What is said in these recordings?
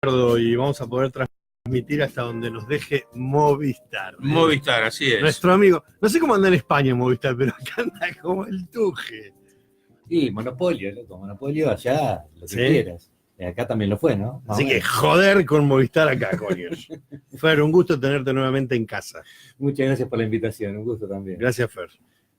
Y vamos a poder transmitir hasta donde nos deje Movistar. Movistar, así es. Nuestro amigo, no sé cómo anda en España Movistar, pero acá anda como el tuje. Y monopolio, loco, monopolio allá, lo que ¿Sí? quieras. Acá también lo fue, ¿no? Así que joder con Movistar acá, coño. Fer, un gusto tenerte nuevamente en casa. Muchas gracias por la invitación, un gusto también. Gracias, Fer.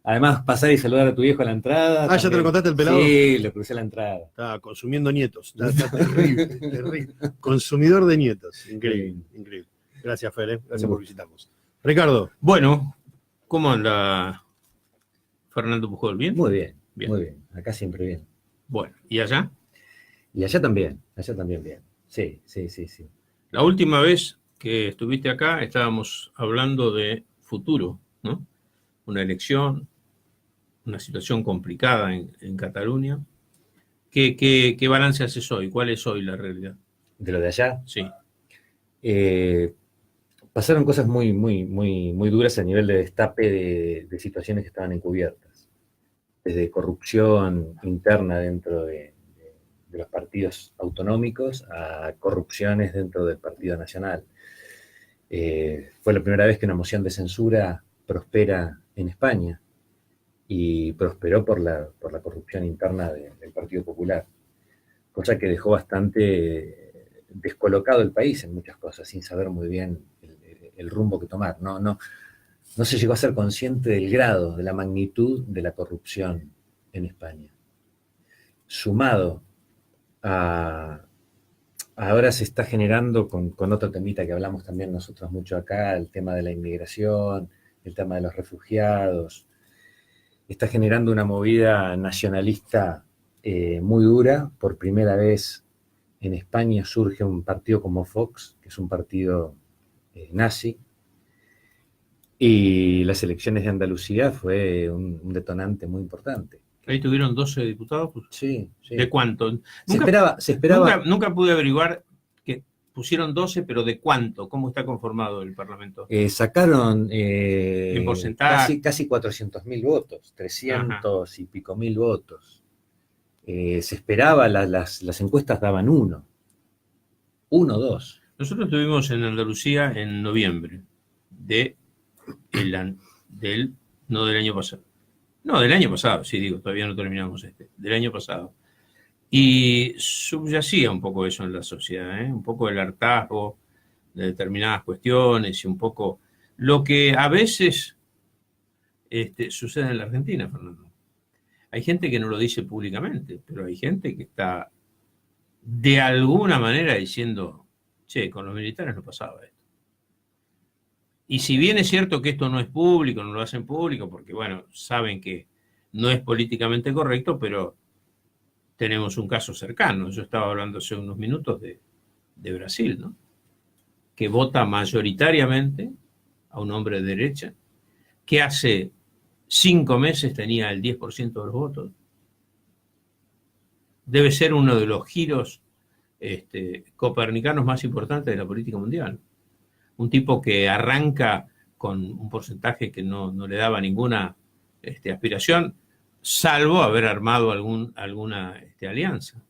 Además, pasar y saludar a tu viejo a la entrada. Ah, ¿ya te lo contaste el pelado? Sí, lo crucé a la entrada. Está consumiendo nietos. Está terrible, terrible. Consumidor de nietos. Increíble, increíble. Gracias, Fer. Gracias por visitarnos. Ricardo. Bueno, ¿cómo anda Fernando Pujol? ¿Bien? Muy bien, Bien. muy bien. Acá siempre bien. Bueno, ¿y allá? Y allá también bien. Sí. La última vez que estuviste acá estábamos hablando de futuro, ¿no? Una elección, una situación complicada en Cataluña. ¿Qué balance haces hoy? ¿Cuál es hoy la realidad? ¿De lo de allá? Sí. Pasaron cosas muy duras a nivel de destape de situaciones que estaban encubiertas. Desde corrupción interna dentro de los partidos autonómicos a corrupciones dentro del Partido Nacional. Fue la primera vez que una moción de censura prospera en España y prosperó por la corrupción interna del Partido Popular, cosa que dejó bastante descolocado el país en muchas cosas, sin saber muy bien el rumbo que tomar. No se llegó a ser consciente del grado, de la magnitud de la corrupción en España. Sumado ahora se está generando con otro temita que hablamos también nosotros mucho acá, el tema de la inmigración, el tema de los refugiados. Está generando una movida nacionalista muy dura. Por primera vez en España surge un partido como Vox, que es un partido nazi. Y las elecciones de Andalucía fue un detonante muy importante. Ahí tuvieron 12 diputados. Sí. ¿De cuánto? Se esperaba. Nunca pude averiguar que pusieron 12, pero ¿de cuánto? ¿Cómo está conformado el Parlamento? Sacaron en porcentaje. casi 400.000 votos, 300 y pico mil votos. Se esperaba, las encuestas daban 1, 2. Nosotros estuvimos en Andalucía en noviembre no del año pasado. No, del año pasado, sí, digo, todavía no terminamos del año pasado. Y subyacía un poco eso en la sociedad, un poco el hartazgo de determinadas cuestiones y un poco lo que a veces sucede en la Argentina, Fernando. Hay gente que no lo dice públicamente, pero hay gente que está de alguna manera diciendo, che, con los militares no pasaba esto. Y si bien es cierto que esto no es público, no lo hacen público, porque, bueno, saben que no es políticamente correcto, pero tenemos un caso cercano. Yo estaba hablando hace unos minutos de Brasil, ¿no? Que vota mayoritariamente a un hombre de derecha, que hace 5 meses tenía el 10% de los votos. Debe ser uno de los giros copernicanos más importantes de la política mundial. Un tipo que arranca con un porcentaje que no le daba ninguna aspiración, salvo haber armado alguna alianza.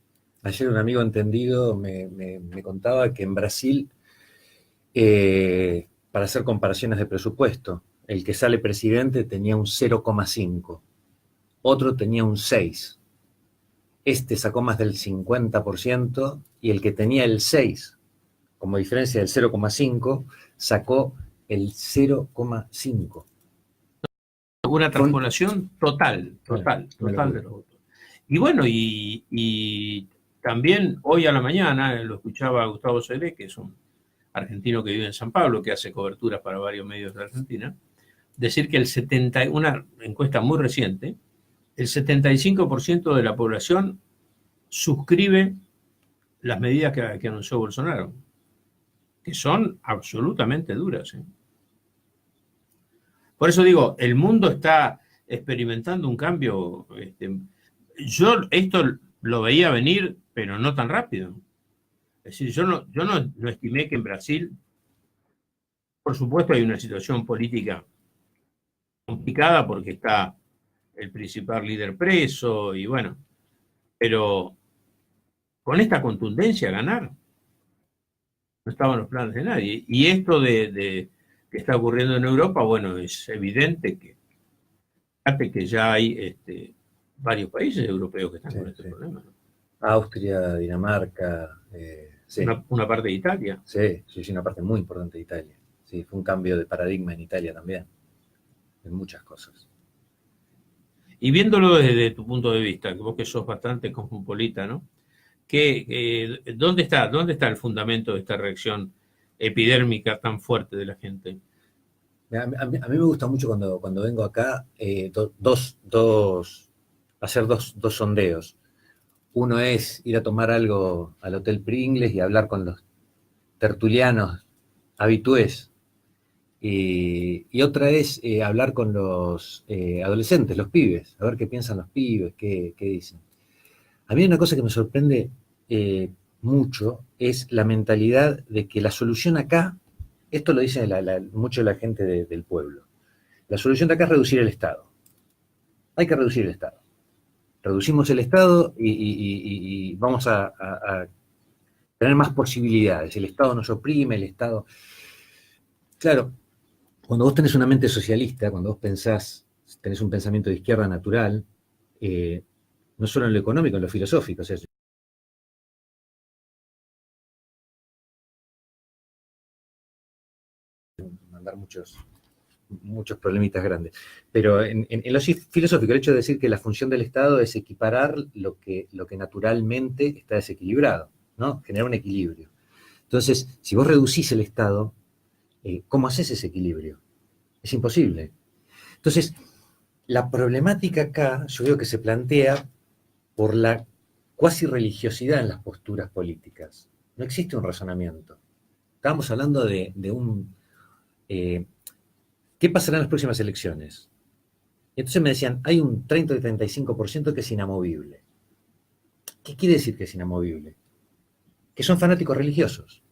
Ayer un amigo entendido me contaba que en Brasil, para hacer comparaciones de presupuesto, el que sale presidente tenía un 0,5, otro tenía un 6. Este sacó más del 50% y el que tenía el 6, como diferencia del 0,5, sacó el 0,5. Una transformación total de los votos. Y bueno, y también hoy a la mañana lo escuchaba Gustavo Celé, que es un argentino que vive en San Pablo, que hace coberturas para varios medios de Argentina, decir que una encuesta muy reciente, el 75% de la población suscribe las medidas que anunció Bolsonaro, que son absolutamente duras. Por eso digo, el mundo está experimentando un cambio. Yo esto lo veía venir, pero no tan rápido. Es decir, yo no estimé que en Brasil, por supuesto, hay una situación política complicada porque está el principal líder preso y bueno, pero con esta contundencia ganar No estaba en los planes de nadie. Y esto que está ocurriendo en Europa, bueno, es evidente que ya hay varios países europeos que están con este problema, ¿no? Austria, Dinamarca, sí. Una parte de Italia. Sí, una parte muy importante de Italia. Sí, fue un cambio de paradigma en Italia también, en muchas cosas. Y viéndolo desde tu punto de vista, que vos que sos bastante cosmopolita, ¿no? ¿Dónde está el fundamento de esta reacción epidérmica tan fuerte de la gente? A mí me gusta mucho cuando vengo acá hacer dos sondeos. Uno es ir a tomar algo al Hotel Pringles y hablar con los tertulianos habitués. Y otra es hablar con los adolescentes, los pibes, a ver qué piensan los pibes, qué dicen. A mí una cosa que me sorprende mucho es la mentalidad de que la solución acá, esto lo dice mucho la gente del pueblo, la solución de acá es reducir el Estado. Hay que reducir el Estado. Reducimos el Estado y vamos a tener más posibilidades. El Estado nos oprime, el Estado... Claro, cuando vos tenés una mente socialista, cuando vos tenés un pensamiento de izquierda natural, no solo en lo económico, en lo filosófico, o sea, mandar muchos problemitas grandes. Pero en lo filosófico, el hecho de decir que la función del Estado es equiparar lo que naturalmente está desequilibrado, ¿no? Generar un equilibrio. Entonces, si vos reducís el Estado, ¿cómo haces ese equilibrio? Es imposible. Entonces, la problemática acá, yo veo que se plantea por la cuasi religiosidad en las posturas políticas. No existe un razonamiento. Estábamos hablando de un... ¿qué pasará en las próximas elecciones? Y entonces me decían, hay un 30 o 35% que es inamovible. ¿Qué quiere decir que es inamovible? Que son fanáticos religiosos.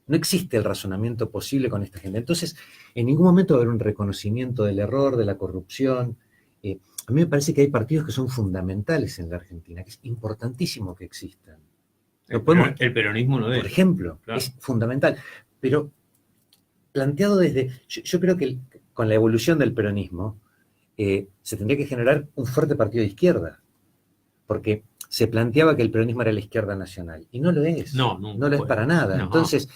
No existe el razonamiento posible con esta gente. Entonces, en ningún momento va a haber un reconocimiento del error, de la corrupción. A mí me parece que hay partidos que son fundamentales en la Argentina, que es importantísimo que existan. El peronismo no es. Por ejemplo, claro, es fundamental. Pero planteado desde... Yo creo que con la evolución del peronismo se tendría que generar un fuerte partido de izquierda. Porque se planteaba que el peronismo era la izquierda nacional. Y no lo es. No lo es para nada. No. Entonces,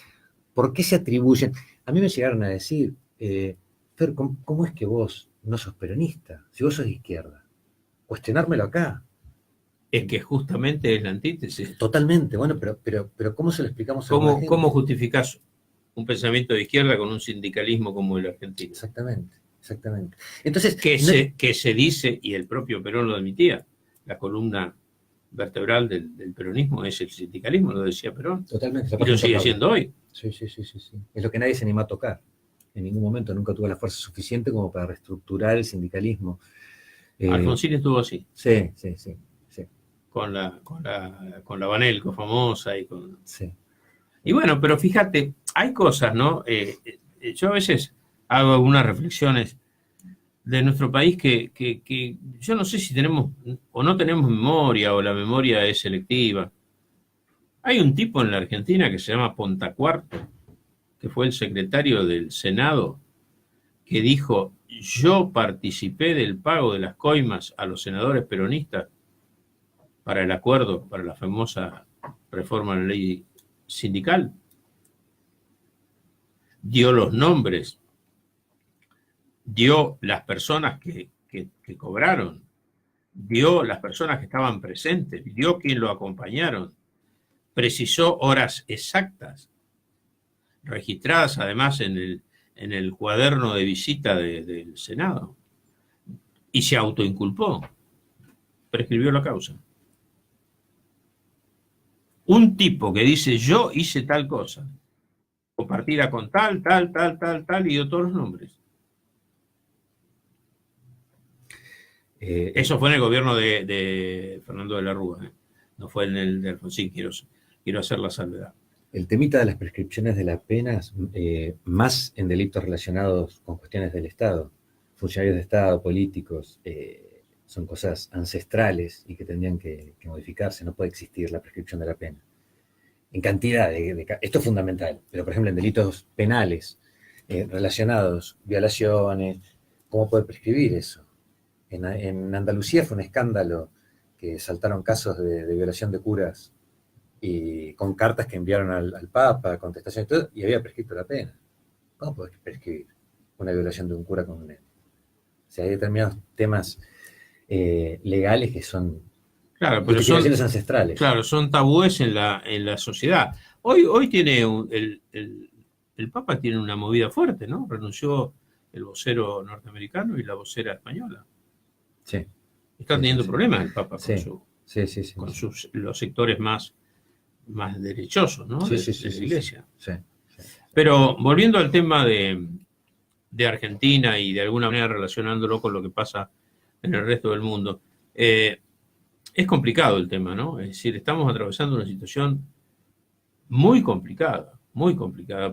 ¿por qué se atribuyen? A mí me llegaron a decir, Fer, ¿cómo es que vos no sos peronista? Si vos sos de izquierda. Cuestionármelo acá. Es que justamente es la antítesis. Totalmente. Bueno, pero ¿cómo se lo explicamos a la gente? ¿Cómo justificás un pensamiento de izquierda con un sindicalismo como el argentino? Exactamente. Entonces, que se dice, y el propio Perón lo admitía, la columna vertebral del peronismo es el sindicalismo, lo decía Perón. Totalmente. Y lo sigue siendo hoy. Sí. Es lo que nadie se animó a tocar. En ningún momento nunca tuvo la fuerza suficiente como para reestructurar el sindicalismo. Alfonsín estuvo así. Sí. Con la Banelco famosa y con... Sí. Y bueno, pero fíjate, hay cosas, ¿no? Yo a veces hago algunas reflexiones de nuestro país que yo no sé si tenemos o no tenemos memoria o la memoria es selectiva. Hay un tipo en la Argentina que se llama Pontacuarto, que fue el secretario del Senado, que dijo, yo participé del pago de las coimas a los senadores peronistas para el acuerdo, para la famosa reforma de la ley sindical. Dio los nombres, dio las personas que cobraron, dio las personas que estaban presentes, dio quien lo acompañaron, precisó horas exactas, registradas además en el cuaderno de visita del Senado, y se autoinculpó, prescribió la causa. Un tipo que dice, yo hice tal cosa, compartida con tal, y dio todos los nombres. Eso fue en el gobierno de Fernando de la Rúa, no fue en el de Alfonsín, quiero hacer la salvedad. El temita de las prescripciones de las penas, más en delitos relacionados con cuestiones del Estado, funcionarios de Estado, políticos, son cosas ancestrales y que tendrían que modificarse, no puede existir la prescripción de la pena. en cantidad esto es fundamental, pero por ejemplo en delitos penales relacionados, violaciones, ¿cómo puede prescribir eso? En Andalucía fue un escándalo que saltaron casos de violación de curas y con cartas que enviaron al Papa, contestaciones y todo, y había prescrito la pena. ¿Cómo puede prescribir una violación de un cura con un nene? O sea, hay determinados temas legales que son Claro, pero justificaciones ancestrales. Claro, son tabúes en la sociedad. Hoy tiene el Papa tiene una movida fuerte, ¿no? Renunció el vocero norteamericano y la vocera española. Sí. Está teniendo problemas el Papa con los sectores más derechosos, ¿no? de la Iglesia. Sí. Pero volviendo al tema de Argentina y de alguna manera relacionándolo con lo que pasa en el resto del mundo, es complicado el tema, ¿no? Es decir, estamos atravesando una situación muy complicada,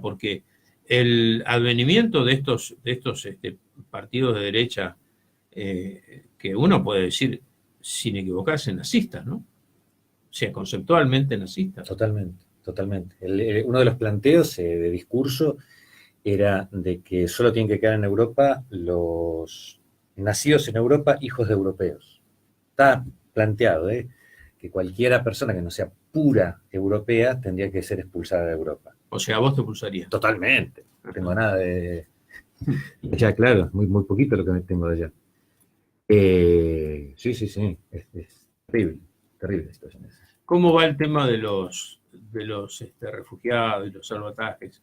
porque el advenimiento de estos partidos de derecha, que uno puede decir, sin equivocarse, nazistas, ¿no? O sea, conceptualmente nazistas. Totalmente. Uno de los planteos de discurso era de que solo tienen que quedar en Europa los nacidos en Europa, hijos de europeos. Está planteado, que cualquiera persona que no sea pura europea tendría que ser expulsada de Europa. O sea, vos te expulsarías. Totalmente. No tengo nada de allá, claro, muy poquito lo que tengo de allá. Sí. Es terrible la situación esa. ¿Cómo va el tema de los refugiados y los salvatajes?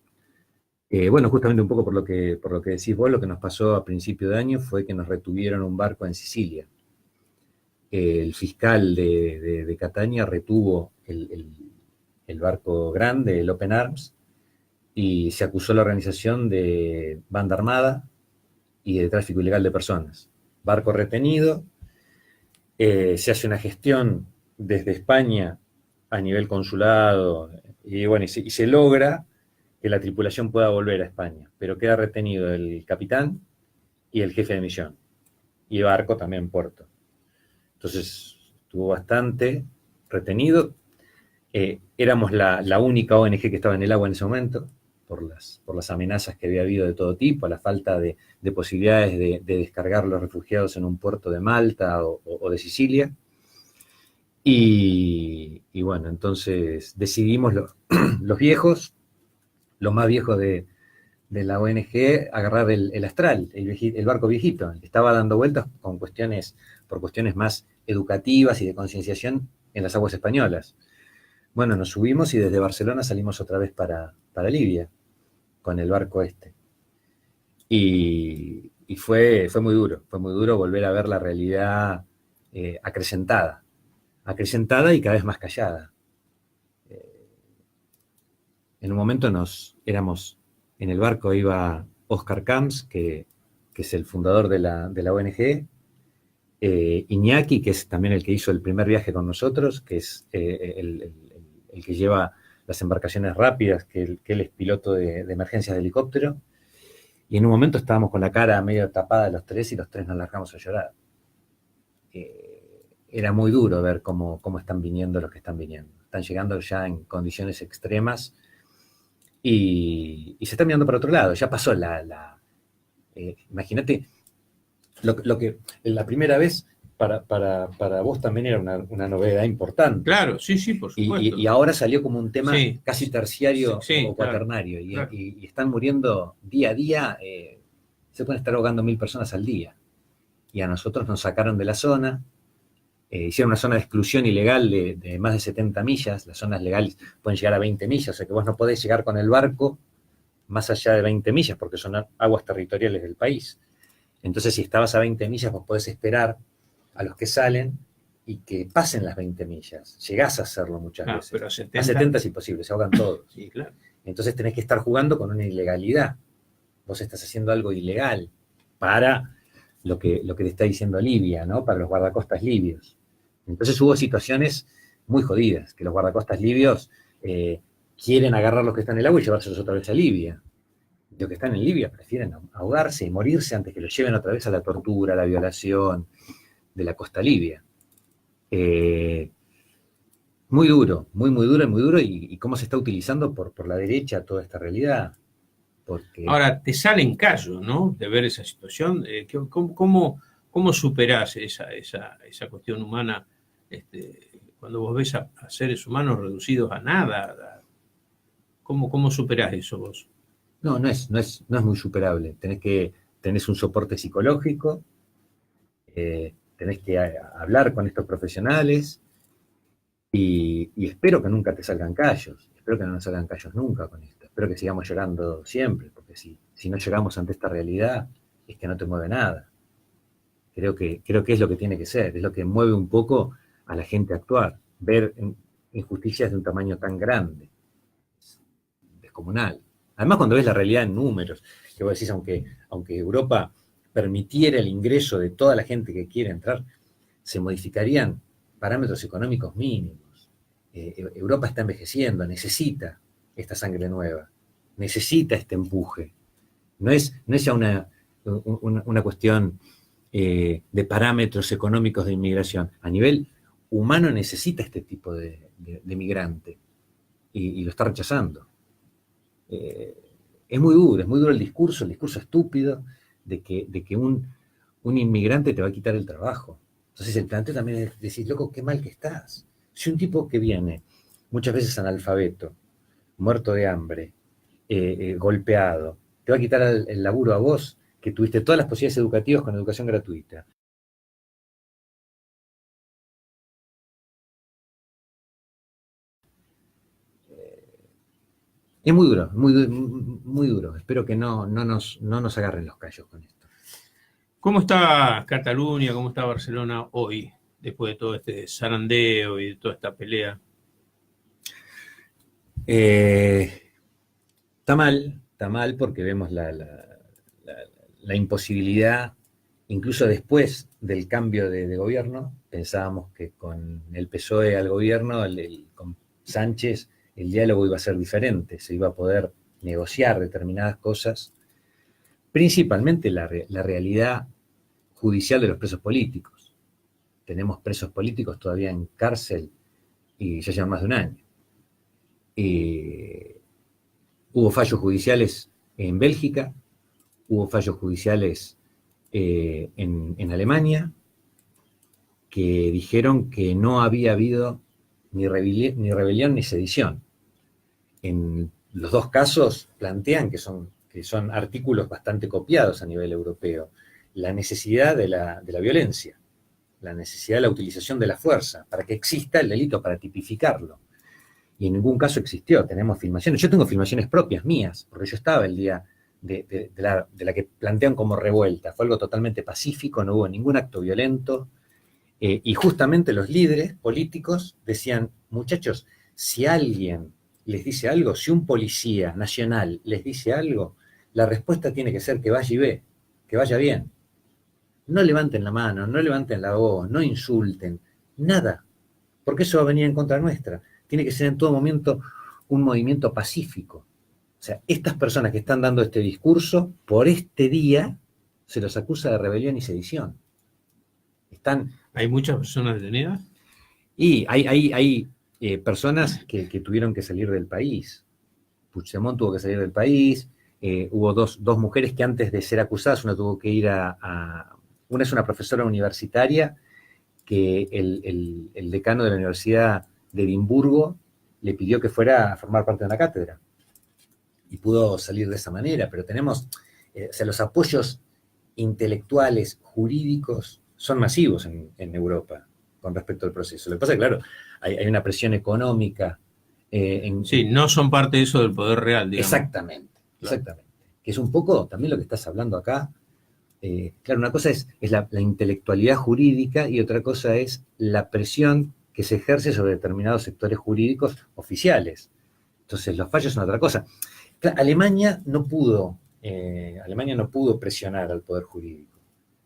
Bueno, justamente un poco por lo que decís vos, lo que nos pasó a principio de año fue que nos retuvieron un barco en Sicilia. El fiscal de Catania retuvo el barco grande, el Open Arms, y se acusó a la organización de banda armada y de tráfico ilegal de personas. Barco retenido, se hace una gestión desde España a nivel consulado, y bueno, y se logra que la tripulación pueda volver a España, pero queda retenido el capitán y el jefe de misión, y el barco también en puerto. Entonces, estuvo bastante retenido. Éramos la única ONG que estaba en el agua en ese momento, por las amenazas que había habido de todo tipo, la falta de posibilidades de descargar los refugiados en un puerto de Malta o de Sicilia. Y bueno, entonces decidimos los viejos, los más viejos de la ONG, agarrar el Astral, el barco viejito, el que estaba dando vueltas por cuestiones más educativas y de concienciación en las aguas españolas. Bueno, nos subimos y desde Barcelona salimos otra vez para Libia, con el barco este. Y fue muy duro volver a ver la realidad acrecentada y cada vez más callada. En un momento éramos en el barco, iba Oscar Camps, que es el fundador de la ONG, Iñaki, que es también el que hizo el primer viaje con nosotros, que es el que lleva las embarcaciones rápidas, que él es piloto de emergencias de helicóptero, y en un momento estábamos con la cara medio tapada los tres, y los tres nos largamos a llorar. Era muy duro ver cómo están viniendo los que están viniendo. Están llegando ya en condiciones extremas, y se están mirando para otro lado. Ya pasó imagínate, lo que la primera vez para vos también era una novedad importante. Claro, sí, por supuesto. Y ahora salió como un tema casi terciario o cuaternario. Claro. Y están muriendo día a día, se pueden estar ahogando 1000 personas al día. Y a nosotros nos sacaron de la zona, hicieron una zona de exclusión ilegal de más de 70 millas. Las zonas legales pueden llegar a 20 millas, o sea que vos no podés llegar con el barco más allá de 20 millas, porque son aguas territoriales del país. Entonces, si estabas a 20 millas, vos podés esperar a los que salen y que pasen las 20 millas. Llegás a hacerlo muchas veces. Pero a 70 es imposible, se ahogan todos. Sí, claro. Entonces tenés que estar jugando con una ilegalidad. Vos estás haciendo algo ilegal para lo que te está diciendo Libia, ¿no? Para los guardacostas libios. Entonces hubo situaciones muy jodidas, que los guardacostas libios quieren agarrar los que están en el agua y llevárselos otra vez a Libia. Los que están en Libia prefieren ahogarse y morirse antes que los lleven otra vez a la tortura, a la violación de la costa libia. Muy duro, muy duro, muy duro, y cómo se está utilizando por la derecha toda esta realidad. Porque Ahora, te salen callos, ¿no? De ver esa situación. ¿Cómo superás esa cuestión humana cuando vos ves a seres humanos reducidos a nada? ¿Cómo superás eso vos? no es muy superable. Tenés un soporte psicológico, tenés que hablar con estos profesionales, y espero que nunca te salgan callos. Espero que no nos salgan callos nunca con esto. Espero que sigamos llorando siempre, porque si no llegamos ante esta realidad, es que no te mueve nada. Creo que es lo que tiene que ser, es lo que mueve un poco a la gente a actuar, ver injusticias de un tamaño tan grande, descomunal. Además, cuando ves la realidad en números, que vos decís, aunque Europa permitiera el ingreso de toda la gente que quiere entrar, se modificarían parámetros económicos mínimos. Europa está envejeciendo, necesita esta sangre nueva, necesita este empuje. No es ya una cuestión de parámetros económicos de inmigración. A nivel humano necesita este tipo de migrante, y lo está rechazando. Es muy duro el discurso estúpido de que un inmigrante te va a quitar el trabajo. Entonces el planteo también es decir, loco, qué mal que estás. Si un tipo que viene muchas veces analfabeto, muerto de hambre, golpeado, te va a quitar el laburo a vos, que tuviste todas las posibilidades educativas con educación gratuita. Es muy duro, muy duro. Espero que no nos agarren los callos con esto. ¿Cómo está Cataluña, cómo está Barcelona hoy, después de todo este zarandeo y de toda esta pelea? Está mal porque vemos la imposibilidad, incluso después del cambio de gobierno. Pensábamos que con el PSOE al gobierno, con Sánchez, el diálogo iba a ser diferente, se iba a poder negociar determinadas cosas, principalmente la realidad judicial de los presos políticos. Tenemos presos políticos todavía en cárcel y ya llevan más de un año. Hubo fallos judiciales en Bélgica, hubo fallos judiciales en Alemania, que dijeron que no había habido ni rebelión ni sedición. En los dos casos plantean que son artículos bastante copiados a nivel europeo. La necesidad de la violencia, la necesidad de la utilización de la fuerza, para que exista el delito, para tipificarlo. Y en ningún caso existió. Tenemos filmaciones. Yo tengo filmaciones propias, mías, porque yo estaba el día de la que plantean como revuelta. Fue algo totalmente pacífico, no hubo ningún acto violento. Y justamente los líderes políticos decían, muchachos, si alguien les dice algo, si un policía nacional les dice algo, la respuesta tiene que ser que vaya y ve, que vaya bien. No levanten la mano, no levanten la voz, no insulten, nada, porque eso va a venir en contra nuestra. Tiene que ser en todo momento un movimiento pacífico. O sea, estas personas que están dando este discurso, por este día, se los acusa de rebelión y sedición. ¿Hay muchas personas detenidas? Y hay personas que tuvieron que salir del país. Puigdemont tuvo que salir del país. Hubo dos mujeres que antes de ser acusadas, una tuvo que ir una es una profesora universitaria que el decano de la Universidad de Edimburgo le pidió que fuera a formar parte de una cátedra. Y pudo salir de esa manera. Pero tenemos, o sea, los apoyos intelectuales, jurídicos, son masivos en Europa con respecto al proceso. Lo que pasa es que, claro, hay una presión económica. Sí, no son parte de eso del poder real, digamos. Exactamente. Que es un poco también lo que estás hablando acá. Claro, una cosa es la intelectualidad jurídica y otra cosa es la presión que se ejerce sobre determinados sectores jurídicos oficiales. Entonces, los fallos son otra cosa. Claro, Alemania no pudo presionar al poder jurídico.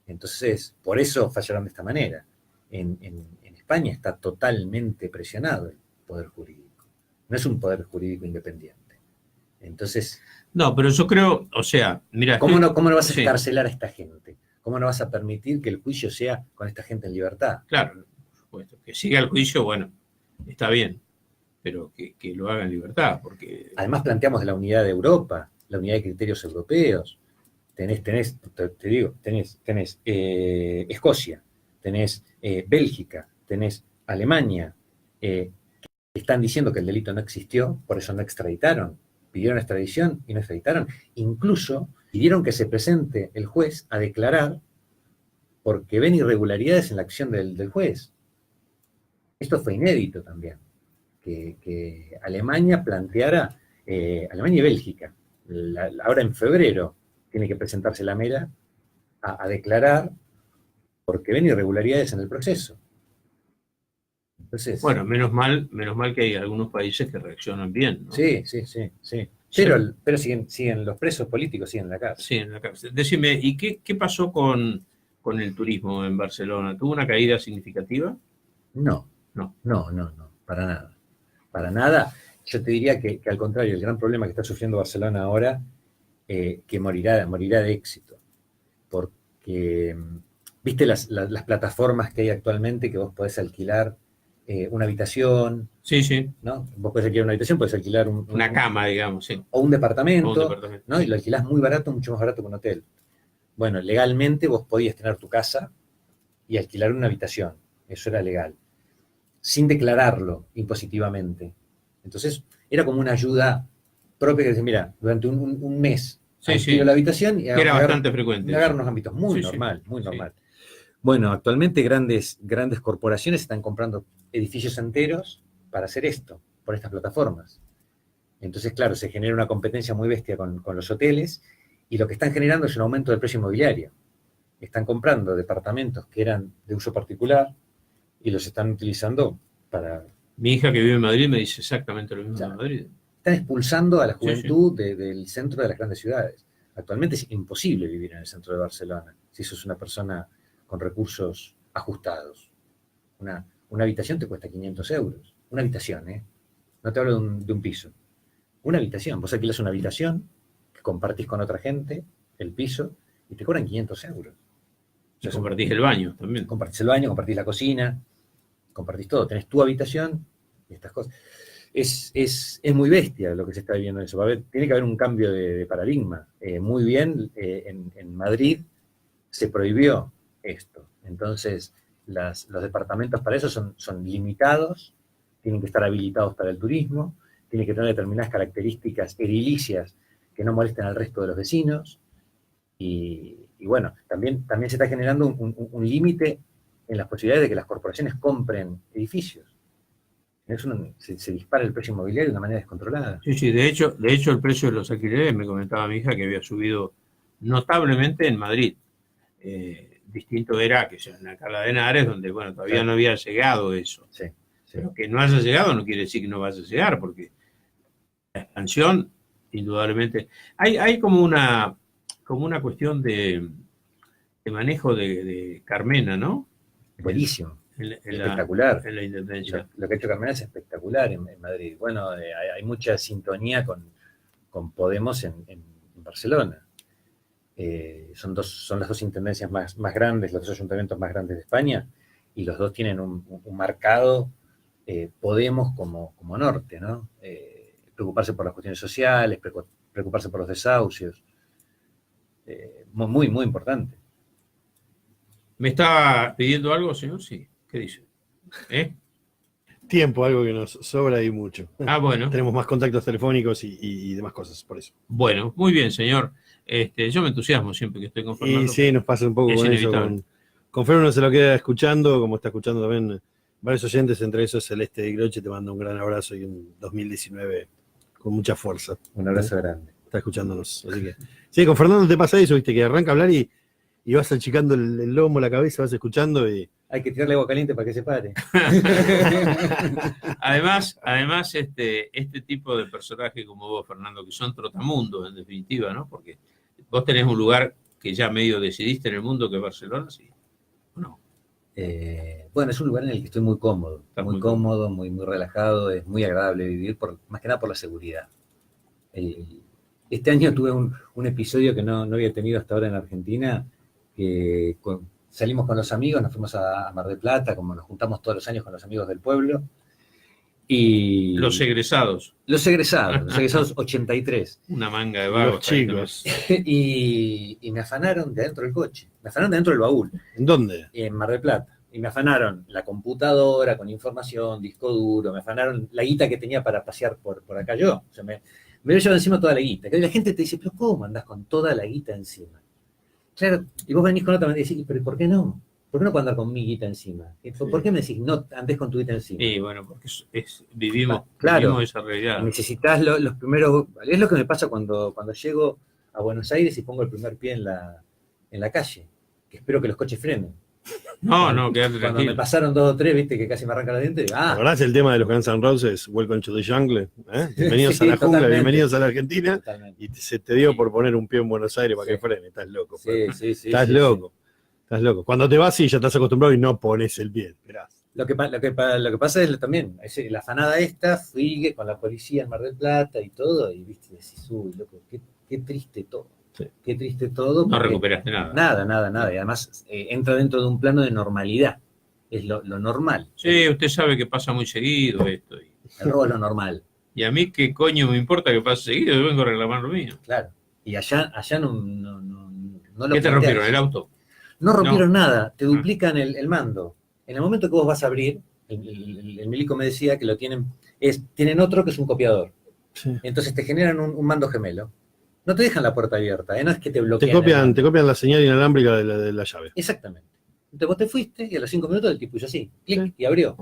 Entonces, por eso fallaron de esta manera. En España está totalmente presionado el poder jurídico. No es un poder jurídico independiente. Entonces... No, pero yo creo, o sea, mira... ¿Cómo no vas a encarcelar a esta gente? ¿Cómo no vas a permitir que el juicio sea con esta gente en libertad? Claro, por supuesto. Que siga el juicio, bueno, está bien. pero que lo haga en libertad, porque Además planteamos la unidad de Europa, la unidad de criterios europeos. Te digo, tenés Escocia, tenés Bélgica, tenés Alemania, que están diciendo que el delito no existió, por eso no extraditaron, pidieron extradición y no extraditaron. Incluso pidieron que se presente el juez a declarar porque ven irregularidades en la acción del juez. Esto fue inédito también, que Alemania planteara, Alemania y Bélgica, ahora en febrero tiene que presentarse la Mera a declarar porque ven irregularidades en el proceso. Entonces, bueno, menos mal que hay algunos países que reaccionan bien, ¿no? sí. Pero siguen los presos políticos, siguen en la cárcel. Sí, en la cárcel. Decime, ¿y qué pasó con el turismo en Barcelona? ¿Tuvo una caída significativa? No, para nada. Para nada. Yo te diría que al contrario, el gran problema que está sufriendo Barcelona ahora, que morirá de éxito. Porque, ¿viste las plataformas que hay actualmente que vos podés alquilar una habitación? Sí. ¿No? Vos podés alquilar una habitación, podés alquilar Una cama, digamos, sí. o un departamento, O un departamento, ¿no? sí. Y lo alquilás muy barato, mucho más barato que un hotel. Bueno, legalmente vos podías tener tu casa y alquilar una habitación. Eso era legal. Sin declararlo impositivamente. Entonces, era como una ayuda propia que decía, mira, durante un mes alquilo la habitación y era bastante frecuente. agarro unos ámbitos muy normal. Bueno, actualmente grandes corporaciones están comprando edificios enteros para hacer esto, por estas plataformas. Entonces, claro, se genera una competencia muy bestia con los hoteles y lo que están generando es un aumento del precio inmobiliario. Están comprando departamentos que eran de uso particular y los están utilizando para... Mi hija que vive en Madrid me dice exactamente lo mismo Claro. de Madrid. Están expulsando a la juventud del centro de las grandes ciudades. Actualmente es imposible vivir en el centro de Barcelona si sos una persona con recursos ajustados. Una habitación te cuesta 500 euros. Una habitación, ¿eh? No te hablo de un piso. Una habitación. Vos alquilas una habitación que compartís con otra gente, el piso, y te cobran 500 euros. Y compartís el baño también. Compartís el baño, compartís la cocina, compartís todo. Tenés tu habitación y estas cosas. Es muy bestia lo que se está viviendo en eso. Tiene que haber un cambio de paradigma. Muy bien, en Madrid se prohibió esto. Entonces, los departamentos para eso son limitados, tienen que estar habilitados para el turismo, tienen que tener determinadas características edilicias que no molesten al resto de los vecinos. Y bueno, también se está generando un límite en las posibilidades de que las corporaciones compren edificios. Se dispara el precio inmobiliario de una manera descontrolada. Sí, de hecho el precio de los alquileres, me comentaba mi hija, que había subido notablemente en Madrid. Distinto era que sea en Alcalá de Henares, donde, bueno, todavía no había llegado eso. Sí. Pero que no haya llegado no quiere decir que no vaya a llegar, porque la expansión, indudablemente, hay como una cuestión de manejo de Carmena, ¿no? Buenísimo. Espectacular. En la Intendencia. Lo que ha hecho Carmena es espectacular en Madrid. Bueno, hay mucha sintonía con Podemos en Barcelona. Son las dos intendencias más grandes, los dos ayuntamientos más grandes de España, y los dos tienen un marcado Podemos como norte, ¿no? Preocuparse por las cuestiones sociales, preocuparse por los desahucios. Muy, muy importante. ¿Me está pidiendo algo, señor? Sí. ¿Qué dice? Tiempo, algo que nos sobra y mucho. Bueno. Tenemos más contactos telefónicos y demás cosas, por eso. Bueno, muy bien, señor. Yo me entusiasmo siempre que estoy con Fernando. Y sí, nos pasa un poco con inevitable. Eso. Con Fer uno se lo queda escuchando, como está escuchando también varios oyentes, entre esos Celeste de Groche, te mando un gran abrazo y un 2019 con mucha fuerza. Un abrazo grande. Está escuchándonos. Así que, sí, con Fernando te pasa eso, viste, que arranca a hablar y vas achicando el lomo, la cabeza, vas escuchando y... Hay que tirarle agua caliente para que se pare. Además, este tipo de personajes como vos, Fernando, que son trotamundos en definitiva, ¿no? Porque vos tenés un lugar que ya medio decidiste en el mundo, que es Barcelona, ¿sí? ¿O no? Bueno, es un lugar en el que estoy muy cómodo. Muy cómodo, muy relajado, es muy agradable vivir, más que nada por la seguridad. Este año tuve un episodio que no había tenido hasta ahora en Argentina, que salimos con los amigos, nos fuimos a Mar del Plata, como nos juntamos todos los años con los amigos del pueblo, Y Los egresados, los egresados 83. una manga de vagos. Los chicos. Y me afanaron de adentro del coche, me afanaron de adentro del baúl, ¿En dónde? en Mar del Plata. Y me afanaron la computadora con información, disco duro, me afanaron la guita que tenía para pasear por acá yo. O sea, me había llevado encima toda la guita. Que la gente te dice, pero ¿cómo andás con toda la guita encima? Claro, y vos venís con otra manera y decís, pero ¿por qué no? ¿Por qué no puedo andar con mi guita encima? ¿Por qué me decís, no andes con tu guita encima? Y bueno, porque vivimos esa realidad. Necesitas los primeros... Es lo que me pasa cuando llego a Buenos Aires y pongo el primer pie en la calle, que espero que los coches frenen. No, quédate Cuando tranquilo. me pasaron 2 o 3, viste, que casi me arrancan los dientes, digo, ¿La verdad es el tema de los Guns N' Roses? Welcome to the jungle. Bienvenidos Sí, a la jungla, totalmente. bienvenidos a la Argentina. totalmente. Y se te dio por poner un pie en Buenos Aires para que frene. Estás loco. Sí. Estás loco. Estás loco. Cuando te vas, sí, ya estás acostumbrado y no pones el pie. Esperás. Lo que pasa es también, la afanada esta, fui con la policía en Mar del Plata y todo, y viste, decís, uy, loco, qué triste todo. Sí. Qué triste todo. No porque recuperaste nada. Nada. Y además entra dentro de un plano de normalidad. Es lo normal. Sí, usted sabe que pasa muy seguido esto. El robo es lo normal, Y a mí qué coño me importa que pase seguido, yo vengo a reclamar lo mío. claro. Y allá no lo ¿Qué te planteas. rompieron? ¿El auto? No rompieron nada, te duplican el mando. En el momento que vos vas a abrir, el milico me decía que tienen otro que es un copiador. Sí. Entonces te generan un mando gemelo. No te dejan la puerta abierta, no es que te bloquean. Te copian la señal inalámbrica de la llave. Exactamente. Entonces vos te fuiste y a los 5 minutos el tipo hizo así, clic, Sí. y abrió.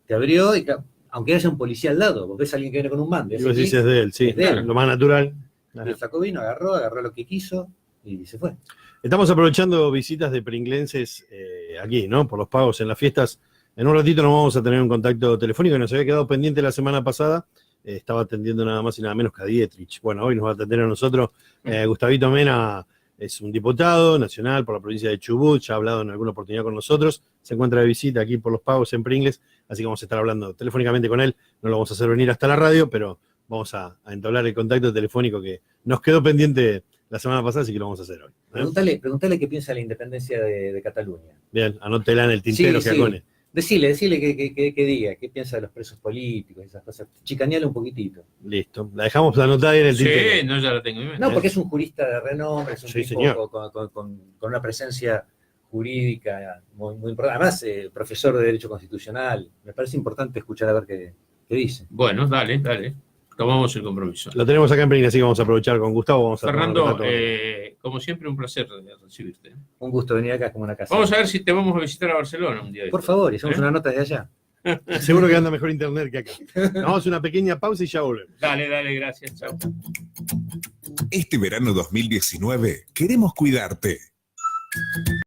Te abrió y aunque haya un policía al lado, vos ves a alguien que viene con un mando. Y vos decís, es de él, sí. es de él. Lo más natural. Y el flaco vino, agarró lo que quiso y se fue. Estamos aprovechando visitas de pringlenses aquí, ¿no? Por los pagos en las fiestas. En un ratito nos vamos a tener un contacto telefónico que nos había quedado pendiente la semana pasada. Estaba atendiendo nada más y nada menos que a Dietrich. Bueno, hoy nos va a atender a nosotros. Gustavito Mena es un diputado nacional por la provincia de Chubut, ya ha hablado en alguna oportunidad con nosotros. Se encuentra de visita aquí por los pagos en Pringles, así que vamos a estar hablando telefónicamente con él. No lo vamos a hacer venir hasta la radio, pero vamos a entablar el contacto telefónico que nos quedó pendiente la semana pasada, así que lo vamos a hacer hoy. Preguntale qué piensa de la independencia de Cataluña. Bien, anótela en el tintero, Sí, Giacone. Decile que diga, qué piensa de los presos políticos, esas cosas. Chicaneale un poquitito. Listo. La dejamos anotada ahí en el Sí, tintero. no, ya la tengo en mente. No, porque es un jurista de renombre, es un Sí, tipo señor. con una presencia jurídica muy importante. Además, profesor de Derecho Constitucional. Me parece importante escuchar a ver qué dice. Bueno, dale. Tomamos el compromiso. Lo tenemos acá en Pringles, así que vamos a aprovechar con Gustavo. Vamos a tomar Fernando, contacto. como siempre, un placer recibirte. Un gusto venir acá como una casa. Vamos a ver si te vamos a visitar a Barcelona un día. de Por estos. favor, y hacemos ¿Eh? una nota de allá. Seguro que anda mejor internet que acá. Nos vamos a una pequeña pausa y ya volvemos. Dale, gracias. Chao. Este verano 2019 queremos cuidarte.